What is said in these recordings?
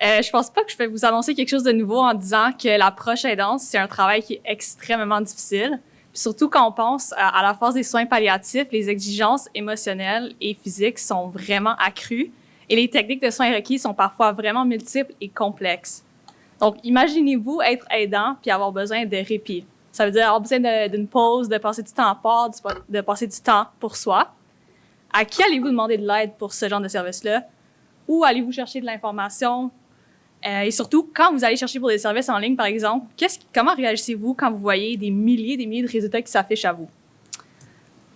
Je pense pas que je vais vous annoncer quelque chose de nouveau en disant que l'approche aidance, c'est un travail qui est extrêmement difficile. Puis surtout quand on pense à la phase des soins palliatifs, les exigences émotionnelles et physiques sont vraiment accrues et les techniques de soins requises sont parfois vraiment multiples et complexes. Donc, imaginez-vous être aidant puis avoir besoin de répit. Ça veut dire avoir besoin d'une pause, de passer du temps à part, de passer du temps pour soi. À qui allez-vous demander de l'aide pour ce genre de service-là? Où allez-vous chercher de l'information? Et surtout, quand vous allez chercher pour des services en ligne, par exemple, comment réagissez-vous quand vous voyez des milliers de résultats qui s'affichent à vous?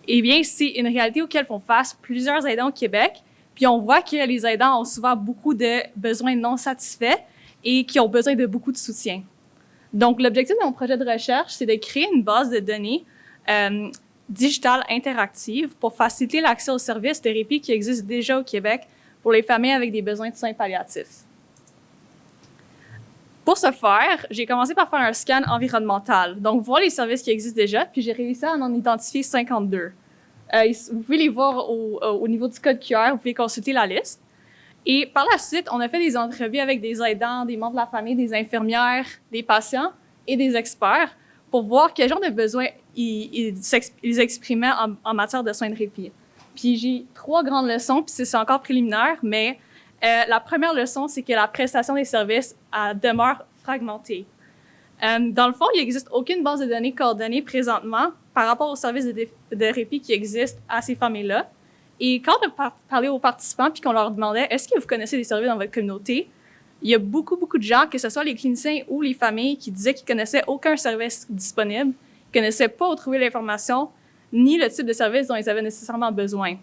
Eh bien, c'est une réalité auquel font face plusieurs aidants au Québec. Puis on voit que les aidants ont souvent beaucoup de besoins non satisfaits et qui ont besoin de beaucoup de soutien. Donc, l'objectif de mon projet de recherche, c'est de créer une base de données digitale interactive pour faciliter l'accès aux services de répit qui existent déjà au Québec pour les familles avec des besoins de soins palliatifs. Pour ce faire, j'ai commencé par faire un scan environnemental, donc voir les services qui existent déjà, puis j'ai réussi à en identifier 52. Vous pouvez les voir au niveau du code QR, vous pouvez consulter la liste. Et par la suite, on a fait des entrevues avec des aidants, des membres de la famille, des infirmières, des patients et des experts pour voir quel genre de besoins ils exprimaient en matière de soins de répit. Puis j'ai 3 grandes leçons, puis c'est encore préliminaire, mais la première leçon, c'est que la prestation des services demeure fragmentée. Dans le fond, il n'existe aucune base de données coordonnée présentement par rapport aux services de répit qui existent à ces familles-là. Et quand on a parlé aux participants puis qu'on leur demandait « Est-ce que vous connaissez des services dans votre communauté? » Il y a beaucoup de gens, que ce soit les cliniciens ou les familles, qui disaient qu'ils connaissaient aucun service disponible, qu'ils connaissaient pas où trouver l'information, ni le type de service dont ils avaient nécessairement besoin.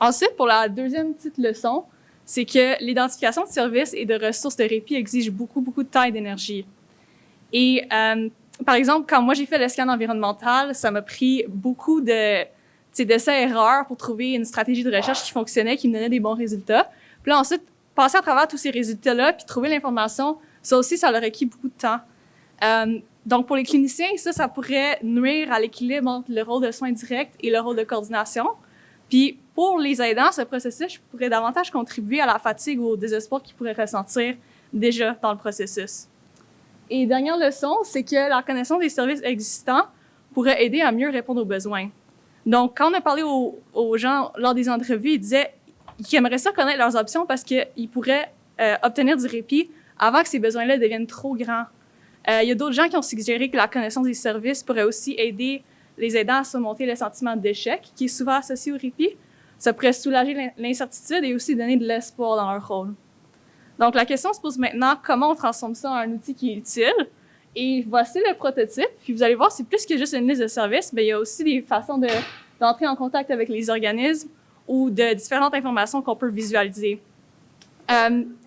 Ensuite, pour la deuxième petite leçon, c'est que l'identification de services et de ressources de répit exige beaucoup de temps et d'énergie. Et par exemple, quand moi j'ai fait le scan environnemental, ça m'a pris beaucoup d'essais-erreurs pour trouver une stratégie de recherche qui fonctionnait, qui me donnait des bons résultats. Puis là, ensuite, passer à travers tous ces résultats-là, puis trouver l'information, ça aussi, ça leur requis beaucoup de temps. Donc, pour les cliniciens, ça pourrait nuire à l'équilibre entre le rôle de soins directs et le rôle de coordination. Puis, pour les aidants, ce processus pourrait davantage contribuer à la fatigue ou au désespoir qu'ils pourraient ressentir déjà dans le processus. Et dernière leçon, c'est que la connaissance des services existants pourrait aider à mieux répondre aux besoins. Donc, quand on a parlé aux gens lors des entrevues, ils disaient qu'ils aimeraient ça connaître leurs options parce qu'ils pourraient obtenir du répit avant que ces besoins-là deviennent trop grands. Il y a d'autres gens qui ont suggéré que la connaissance des services pourrait aussi aider les aidants à surmonter le sentiment d'échec qui est souvent associé au répit. Ça pourrait soulager l'incertitude et aussi donner de l'espoir dans leur rôle. Donc, la question se pose maintenant, comment on transforme ça en un outil qui est utile? Et voici le prototype. Puis vous allez voir, c'est plus que juste une liste de services, mais il y a aussi des façons d'entrer en contact avec les organismes ou de différentes informations qu'on peut visualiser.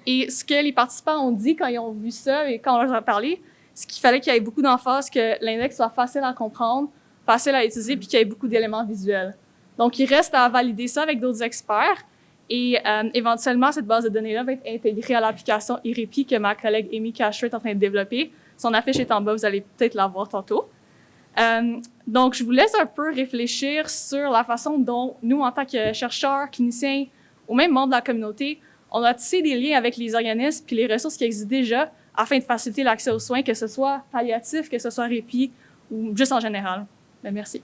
Et ce que les participants ont dit quand ils ont vu ça et quand on leur a parlé, c'est qu'il fallait qu'il y ait beaucoup d'emphase, que l'index soit facile à comprendre, facile à utiliser, puis qu'il y ait beaucoup d'éléments visuels. Donc, il reste à valider ça avec d'autres experts. Et éventuellement, cette base de données-là va être intégrée à l'application eRépit que ma collègue Amy Casher est en train de développer. Son affiche est en bas, vous allez peut-être la voir tantôt. Donc, je vous laisse un peu réfléchir sur la façon dont nous, en tant que chercheurs, cliniciens ou même membres de la communauté, on a tissé des liens avec les organismes puis les ressources qui existent déjà afin de faciliter l'accès aux soins, que ce soit palliatif, que ce soit répit ou juste en général. Bien, merci.